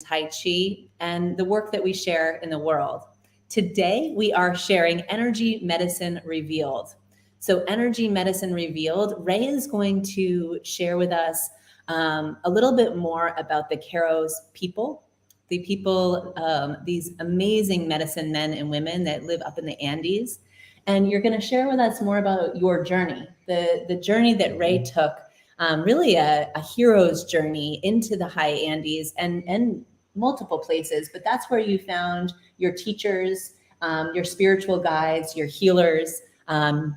Tai Chi, and the work that we share in the world. Today, we are sharing Energy Medicine Revealed. So, Energy Medicine Revealed, Ray is going to share with us a little bit more about the Keros people, these amazing medicine men and women that live up in the Andes. And you're going to share with us more about your journey, the journey that Ray took, really a hero's journey into the high Andes and multiple places. But that's where you found your teachers, your spiritual guides, your healers. And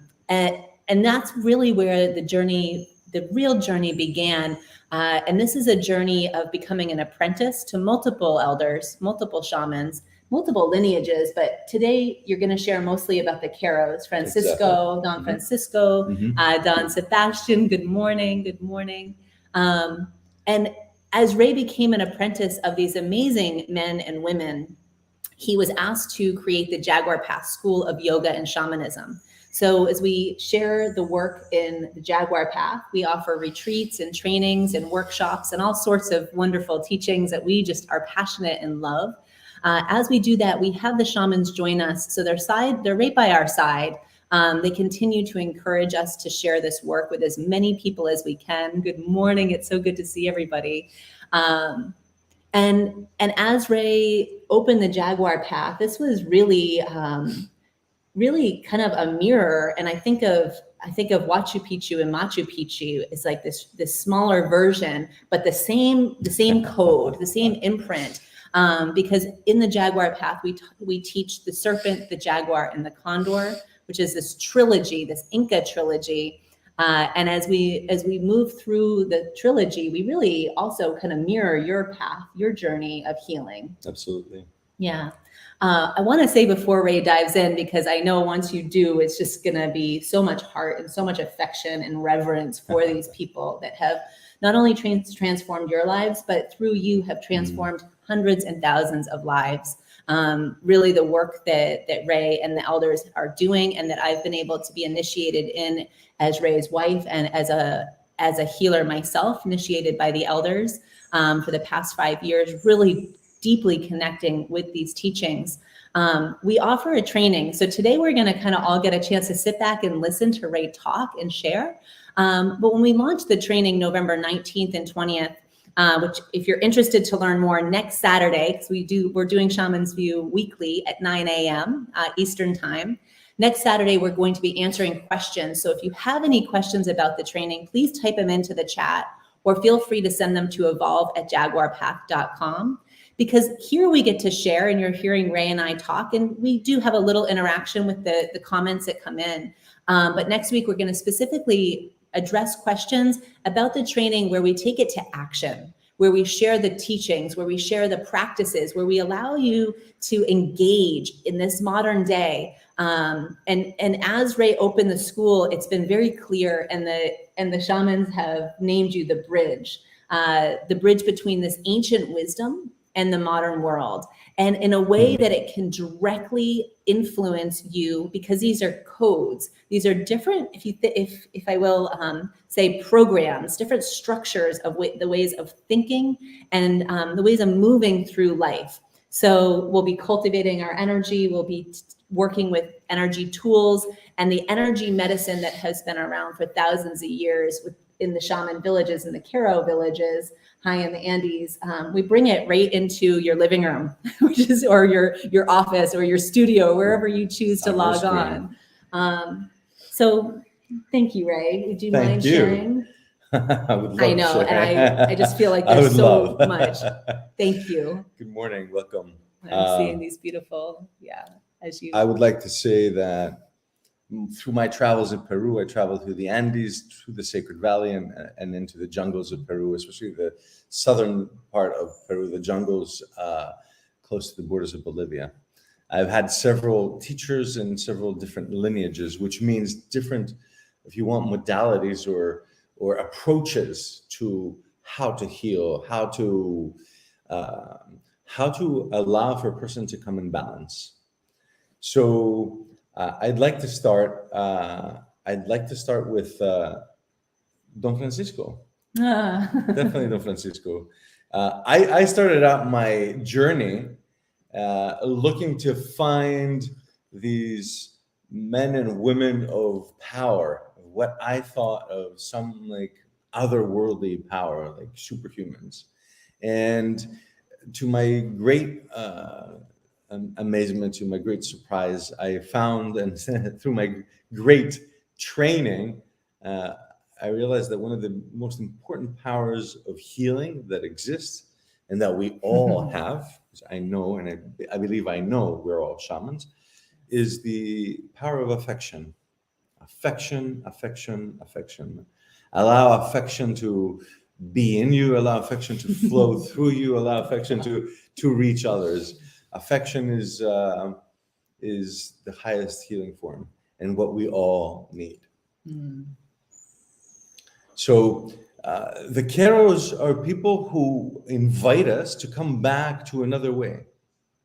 that's really where the real journey began. And this is a journey of becoming an apprentice to multiple elders, multiple shamans, multiple lineages. But today you're going to share mostly about the Keros, Francisco, exactly. Don Francisco, Don Sebastian. Good morning. Good morning. And as Ray became an apprentice of these amazing men and women, he was asked to create the Jaguar Path School of Yoga and Shamanism. So as we share the work in the Jaguar Path, we offer retreats and trainings and workshops and all sorts of wonderful teachings that we just are passionate and love. As we do that, we have the shamans join us. So they're right by our side. They continue to encourage us to share this work with as many people as we can. Good morning. It's so good to see everybody. And as Ray opened the Jaguar Path, this was really kind of a mirror. And I think of Machu Picchu and Machu Picchu is like this smaller version, but the same code, the same imprint. Because in the Jaguar Path, we teach the serpent, the jaguar, and the condor, which is this trilogy, this Inca trilogy. And as we move through the trilogy, we really also kind of mirror your path, your journey of healing. Absolutely. Yeah. I want to say before Ray dives in, because I know once you do, it's just going to be so much heart and so much affection and reverence for these people that have not only transformed your lives, but through you have transformed hundreds and thousands of lives. Really the work that Ray and the elders are doing, and that I've been able to be initiated in as Ray's wife and as a healer myself, initiated by the elders for the past 5 years, really deeply connecting with these teachings. We offer a training. So today we're going to kind of all get a chance to sit back and listen to Ray talk and share. But when we launch the training November 19th and 20th, which if you're interested to learn more, next Saturday, because we're doing Shaman's View weekly at 9 a.m. Eastern time. Next Saturday, we're going to be answering questions. So if you have any questions about the training, please type them into the chat or feel free to send them to evolve@jaguarpath.com. Because here we get to share, and you're hearing Ray and I talk, and we do have a little interaction with the comments that come in. But next week, we're going to specifically address questions about the training where we take it to action, where we share the teachings, where we share the practices, where we allow you to engage in this modern day. And as Ray opened the school, it's been very clear, and the shamans have named you the bridge between this ancient wisdom and the modern world, and in a way that it can directly influence you, because these are codes. These are different, if I will say, programs, different structures of the ways of thinking and the ways of moving through life. So we'll be cultivating our energy. We'll be working with energy tools and the energy medicine that has been around for thousands of years in the shaman villages and the Kero villages high in the Andes. We bring it right into your living room, or your office or your studio, wherever you choose to log on. So thank you, Ray. Would you mind sharing? I would love I know, to share. and I just feel like there's so much. Thank you. Good morning. Welcome. I'm seeing these beautiful, I would like to say that through my travels in Peru, I traveled through the Andes, through the Sacred Valley, and into the jungles of Peru, especially the southern part of Peru, the jungles close to the borders of Bolivia. I've had several teachers and several different lineages, which means different, if you want, modalities or approaches to how to heal, how to allow for a person to come in balance. So I'd like to start with Don Francisco. Definitely Don Francisco. I started out my journey looking to find these men and women of power, what I thought of some like otherworldly power, like superhumans. And to my great amazement, to my great surprise, I found, and through my great training, uh, I realized that one of the most important powers of healing that exists and that we all have, which I know, and I believe I know we're all shamans, is the power of affection. Affection, affection, affection. Allow affection to be in you, allow affection to flow through you, allow affection to reach others. Affection is the highest healing form and what we all need. Mm. So the Keros are people who invite us to come back to another way.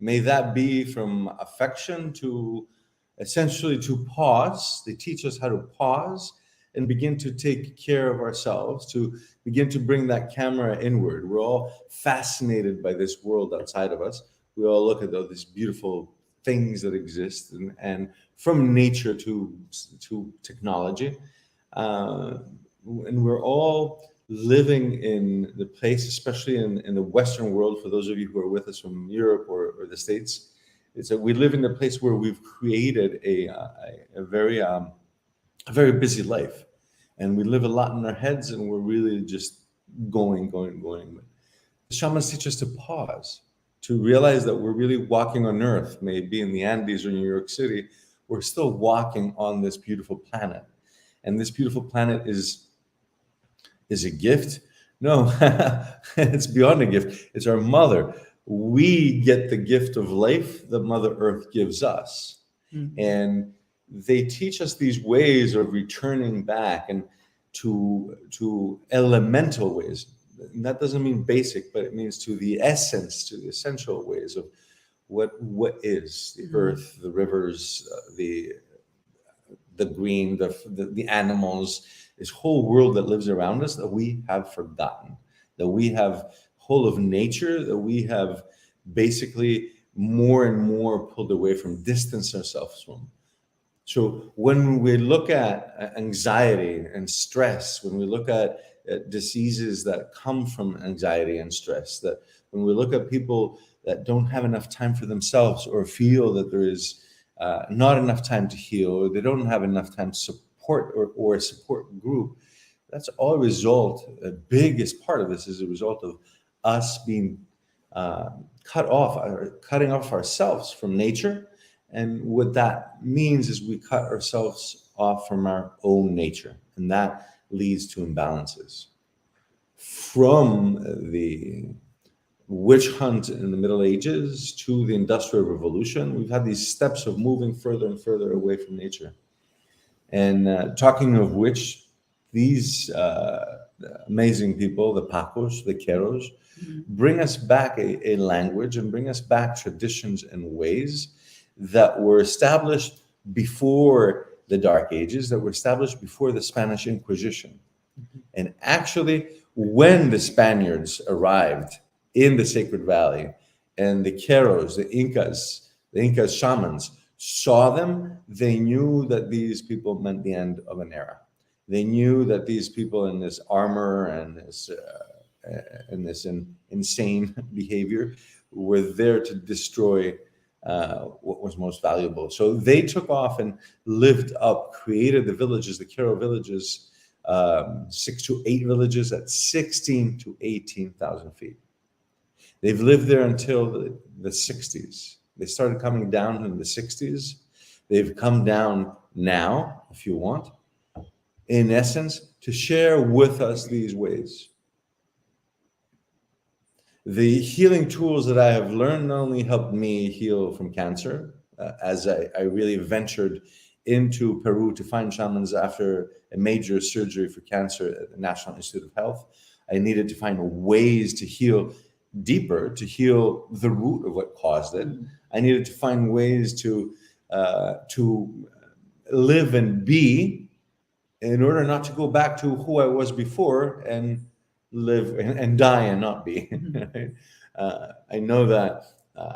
May that be from affection to essentially to pause. They teach us how to pause and begin to take care of ourselves, to begin to bring that camera inward. We're all fascinated by this world outside of us. We all look at all these beautiful things that exist, and from nature to technology. Uh, and we're all living in the place, especially in the Western world, for those of you who are with us from Europe or the States, it's that we live in a place where we've created a very busy life. And we live a lot in our heads and we're really just going, going, going. The shamans teach us to pause, to realize that we're really walking on earth, maybe in the Andes or New York City. We're still walking on this beautiful planet. And this beautiful planet is a gift? No, it's beyond a gift. It's our mother. We get the gift of life that Mother Earth gives us. Mm-hmm. And they teach us these ways of returning back and to elemental ways. And that doesn't mean basic, but it means to the essence, to the essential ways of what is the earth, the rivers, the green, the animals, this whole world that lives around us that we have forgotten, that we have whole of nature, that we have basically more and more pulled away from, distance ourselves from. So when we look at anxiety and stress, when we look at diseases that come from anxiety and stress, that when we look at people that don't have enough time for themselves or feel that there is not enough time to heal, or they don't have enough time to support or a support group, that's all a result. The biggest part of this is a result of us being cutting off ourselves from nature. And what that means is we cut ourselves off from our own nature, and that leads to imbalances. From the witch hunt in the Middle Ages to the Industrial Revolution, we've had these steps of moving further and further away from nature. And talking of which, these amazing people, the Pacos, the Queros, bring us back a language and bring us back traditions and ways that were established before the Dark Ages, that were established before the Spanish Inquisition. And actually, when the Spaniards arrived in the Sacred Valley and the Queros, the Inca shamans, saw them, they knew that these people meant the end of an era. They knew that these people in this armor and this insane behavior were there to destroy what was most valuable. So they took off and lived up, created the villages, the Quero villages, 6 to 8 villages at 16 to 18,000 feet. They've lived there until the 60s. They started coming down in the 60s. They've come down now, if you want, in essence, to share with us these ways. The healing tools that I have learned not only helped me heal from cancer, as I really ventured into Peru to find shamans after a major surgery for cancer at the National Institute of Health. I needed to find ways to heal deeper, to heal the root of what caused it. I needed to find ways to live and be in order not to go back to who I was before and live and die and not be. Mhm. Right? I know that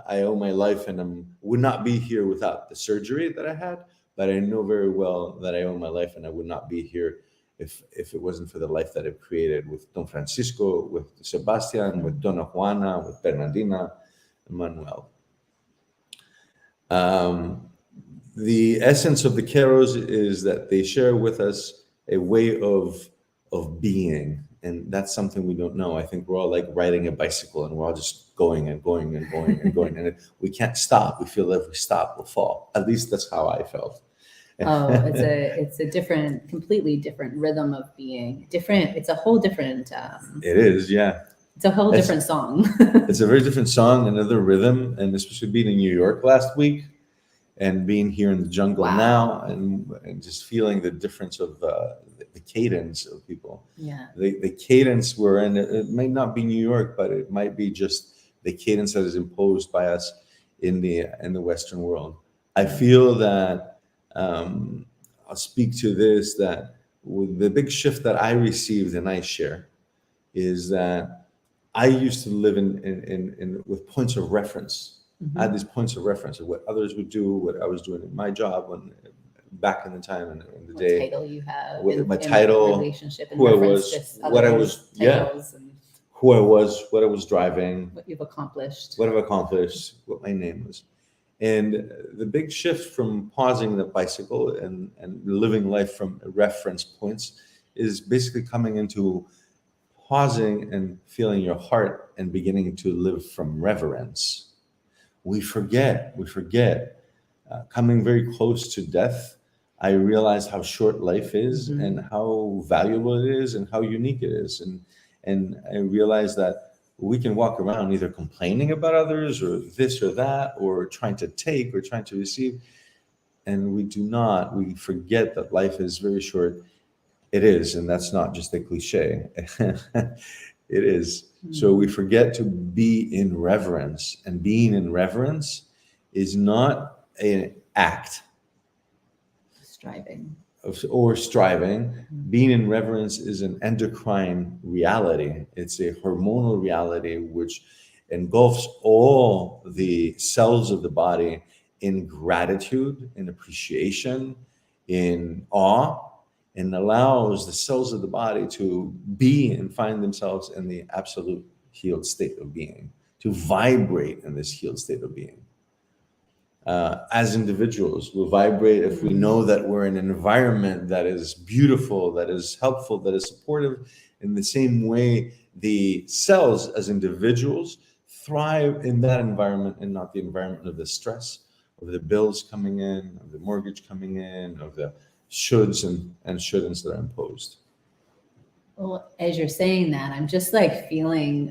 I owe my life and would not be here without the surgery that I had, but I know very well that I owe my life and I would not be here if it wasn't for the life that I've created with Don Francisco, with Sebastian, with Dona Juana, with Bernardina, and Manuel. The essence of the Keros is that they share with us a way of being, and that's something we don't know. I think we're all like riding a bicycle, and we're all just going and going and going and going, and we can't stop. We feel that if we stop, we'll fall. At least that's how I felt. Oh, it's a different, completely different rhythm of being. Different. It's a whole different. It is, yeah. It's a whole different song. It's a very different song, another rhythm, and especially being in New York last week and being here in the jungle Wow. now, and just feeling the difference of the cadence of people. Yeah. The cadence we're in, it might not be New York, but it might be just the cadence that is imposed by us in the Western world. I feel that I'll speak to this, that with the big shift that I received and I share is that I used to live in with points of reference. I had these points of reference of what others would do, what I was doing in my job when back in the time in the What day. title you have? My title, relationship, who I was, what I was, and who I was, what I was driving, what you've accomplished. what I've accomplished, what my name was. And the big shift from pausing the bicycle and living life from reference points is basically coming into pausing and feeling your heart and beginning to live from reverence. We forget. Coming very close to death, I realized how short life is and how valuable it is and how unique it is. And I realized that we can walk around either complaining about others or this or that, or trying to take or trying to receive. And we forget that life is very short. It is, and that's not just a cliche. It is. So we forget to be in reverence, and being in reverence is not an act or striving. Being in reverence is an endocrine reality. It's a hormonal reality which engulfs all the cells of the body in gratitude, in appreciation, in awe, and allows the cells of the body to be and find themselves in the absolute healed state of being, to vibrate in this healed state of being. As individuals, we'll vibrate if we know that we're in an environment that is beautiful, that is helpful, that is supportive. In the same way, the cells as individuals thrive in that environment and not the environment of the stress, of the bills coming in, of the mortgage coming in, of the shoulds and shouldn't that are imposed. Well, as you're saying that, I'm just like feeling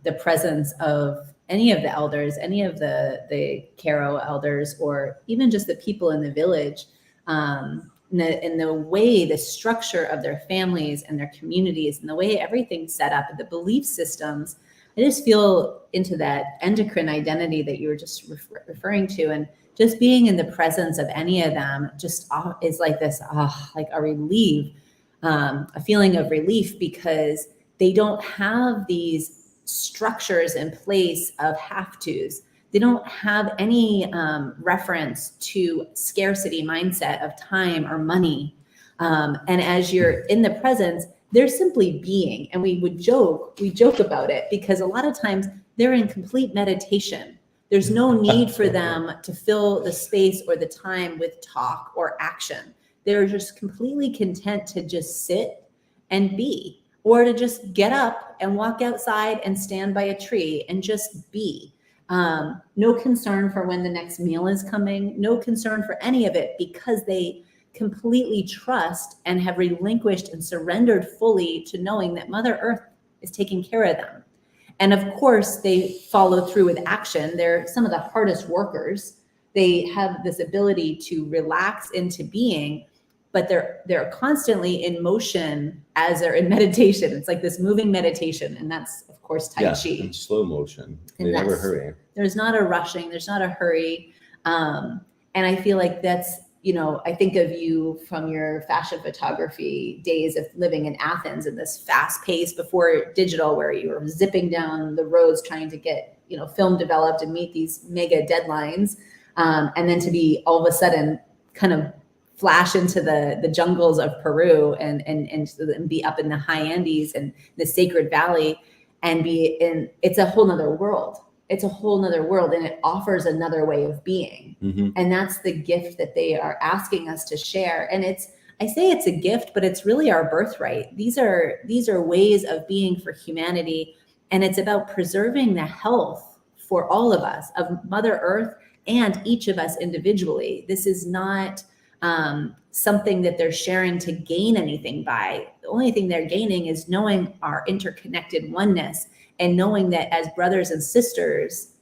the presence of any of the elders, any of the Karo elders, or even just the people in the village, in the way, the structure of their families and their communities, and the way everything's set up, the belief systems. I just feel into that endocrine identity that you were just referring to, and just being in the presence of any of them just is like this, like a relief, a feeling of relief, because they don't have these structures in place of have-tos. They don't have any reference to scarcity mindset of time or money. And as you're in the presence, they're simply being. And we joke about it because a lot of times they're in complete meditation. There's no need for them to fill the space or the time with talk or action. They're just completely content to just sit and be, or to just get up and walk outside and stand by a tree and just be. No concern for when the next meal is coming, no concern for any of it, because they completely trust and have relinquished and surrendered fully to knowing that Mother Earth is taking care of them. And of course, they follow through with action. They're some of the hardest workers. They have this ability to relax into being, but they're constantly in motion as they're in meditation. It's like this moving meditation, and that's of course Tai Chi. In slow motion. And They never hurry. There's not a rushing. There's not a hurry, and I feel like that's I think of you from your fashion photography days of living in Athens in this fast pace before digital, where you were zipping down the roads trying to get, film developed and meet these mega deadlines. And then to be all of a sudden kind of flash into the jungles of Peru and be up in the high Andes and the Sacred Valley and it's a whole nother world. It's a whole nother world, and it offers another way of being. Mm-hmm. And that's the gift that they are asking us to share. And I say it's a gift, but it's really our birthright. These are ways of being for humanity. And it's about preserving the health for all of us, of Mother Earth and each of us individually. This is not something that they're sharing to gain anything by. The only thing they're gaining is knowing our interconnected oneness and knowing that as brothers and sisters,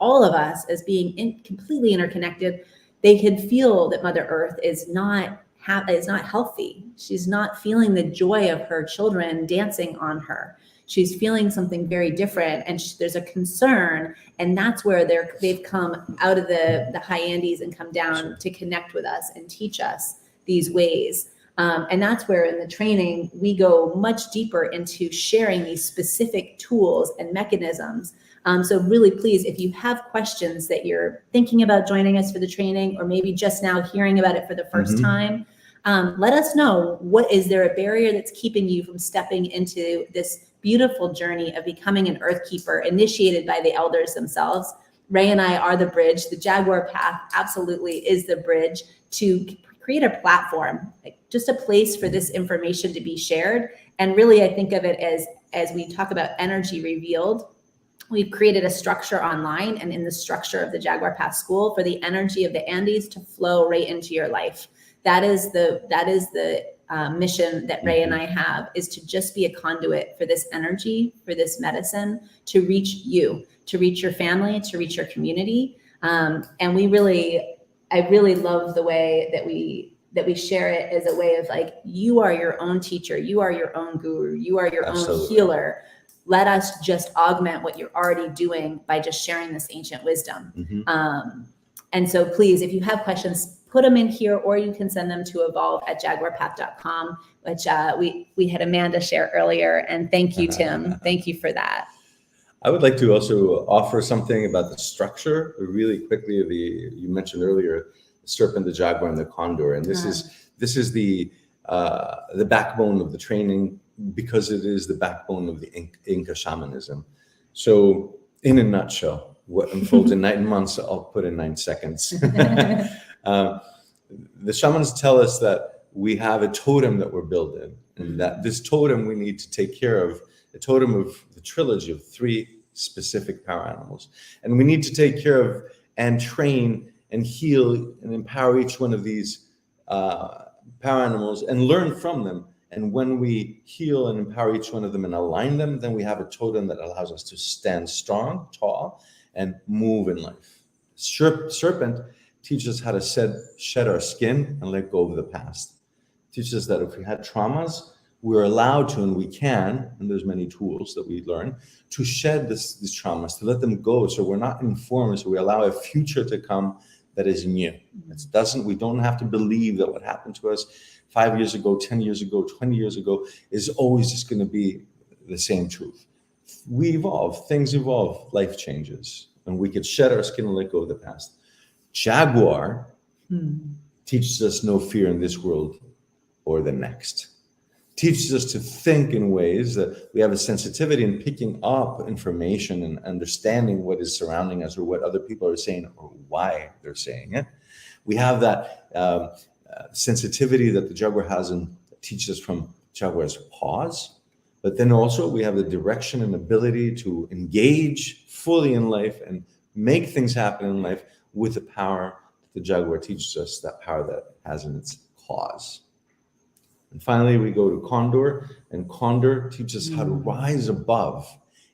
all of us as being completely interconnected, they can feel that Mother Earth is not healthy. She's not feeling the joy of her children dancing on her. She's feeling something very different, and there's a concern, and that's where they've come out of the high Andes and come down to connect with us and teach us these ways. And that's where in the training, we go much deeper into sharing these specific tools and mechanisms. So really, please, if you have questions that you're thinking about joining us for the training, or maybe just now hearing about it for the first time, let us know. Is there a barrier that's keeping you from stepping into this beautiful journey of becoming an Earth Keeper initiated by the elders themselves? Ray and I are the bridge. The Jaguar path absolutely is the bridge to create a platform, just a place for this information to be shared. And really, I think of it as we talk about energy revealed, we've created a structure online and in the structure of the Jaguar Path School for the energy of the Andes to flow right into your life. That is the mission that Ray and I have, is to just be a conduit for this energy, for this medicine, to reach you, to reach your family, to reach your community. And I really love the way that we share it as a way of like, you are your own teacher, you are your own guru, you are your own healer. Let us just augment what you're already doing by just sharing this ancient wisdom. And so please, if you have questions, put them in here, or you can send them to evolve@jaguarpath.com, which we had Amanda share earlier. And thank you, Tim. Thank you for that. I would like to also offer something about the structure really quickly. You mentioned earlier the serpent, the jaguar, and the condor, and this is the backbone of the training, because it is the backbone of the Inca shamanism. So, in a nutshell, what unfolds in 9 months, I'll put in 9 seconds. The shamans tell us that we have a totem that we're building, and that this totem we need to take care of. A totem of the trilogy of 3 specific power animals. And we need to take care of and train and heal and empower each one of these power animals and learn from them. And when we heal and empower each one of them and align them, then we have a totem that allows us to stand strong, tall, and move in life. Serpent teaches us how to shed our skin and let go of the past. Teaches us that if we had traumas, we're allowed to, and we can, and there's many tools that we learn, to shed these traumas, to let them go, so we're not informed, so we allow a future to come that is new. We don't have to believe that what happened to us 5 years ago, 10 years ago, 20 years ago is always just going to be the same truth. We evolve, things evolve, life changes, and we could shed our skin and let go of the past. Jaguar teaches us no fear in this world or the next. Teaches us to think in ways that we have a sensitivity in picking up information and understanding what is surrounding us, or what other people are saying, or why they're saying it. We have that sensitivity that the Jaguar has, and teaches us from Jaguar's pause. But then also we have the direction and ability to engage fully in life and make things happen in life with the power that the Jaguar teaches us, that power that has in its cause. And finally, we go to Condor, and Condor teaches us how to rise above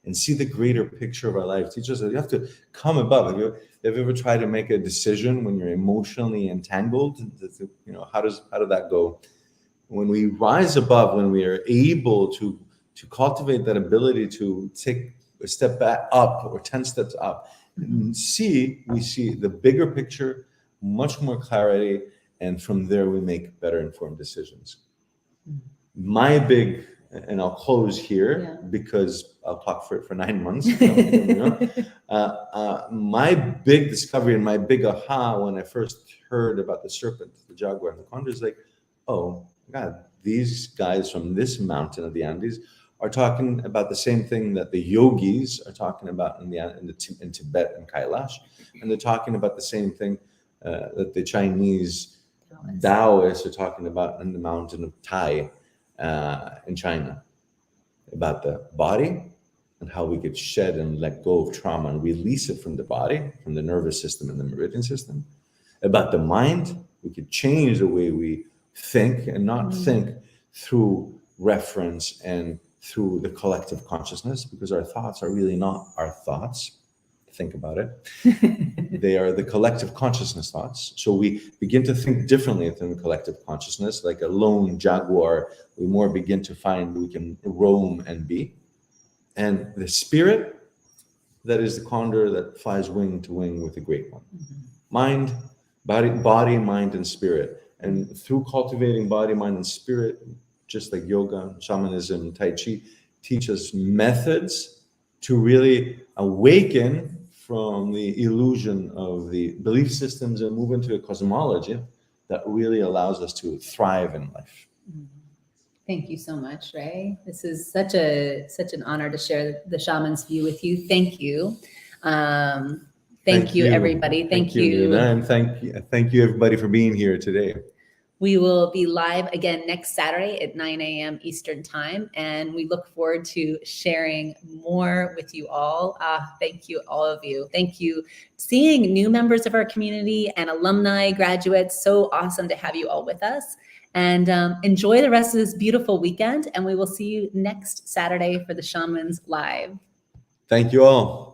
and see the greater picture of our life. Teaches us that you have to come above. Have you ever tried to make a decision when you're emotionally entangled? How did that go? When we rise above, when we are able to cultivate that ability to take a step back up, or 10 steps up, and we see the bigger picture, much more clarity, and from there we make better informed decisions. My big, and I'll close here because I'll talk for 9 months. My big discovery and my big aha when I first heard about the serpent, the jaguar, and the condor is like, oh God, these guys from this mountain of the Andes are talking about the same thing that the yogis are talking about in Tibet and Kailash, and they're talking about the same thing that the Chinese Taoists are talking about in the mountain of Tai in China, about the body and how we could shed and let go of trauma and release it from the body, from the nervous system and the meridian system. About the mind, we could change the way we think and not think through reference and through the collective consciousness, because our thoughts are really not our thoughts. Think about it. They are the collective consciousness thoughts. So we begin to think differently than collective consciousness. Like a lone jaguar, we more begin to find we can roam and be. And the spirit, that is the condor that flies wing to wing with the great one. Mind, body, mind, and spirit. And through cultivating body, mind, and spirit, just like yoga, shamanism, tai chi, teach us methods to really awaken from the illusion of the belief systems and move into a cosmology that really allows us to thrive in life. Thank you so much, Ray. This is such an honor to share the shaman's view with you. Thank you. Thank you, everybody. Thank you. Nina, and thank you, everybody, for being here today. We will be live again next Saturday at 9 a.m. Eastern Time, and we look forward to sharing more with you all. Thank you, all of you. Thank you. Seeing new members of our community and alumni, graduates, so awesome to have you all with us. And enjoy the rest of this beautiful weekend, and we will see you next Saturday for the Shamans Live. Thank you all.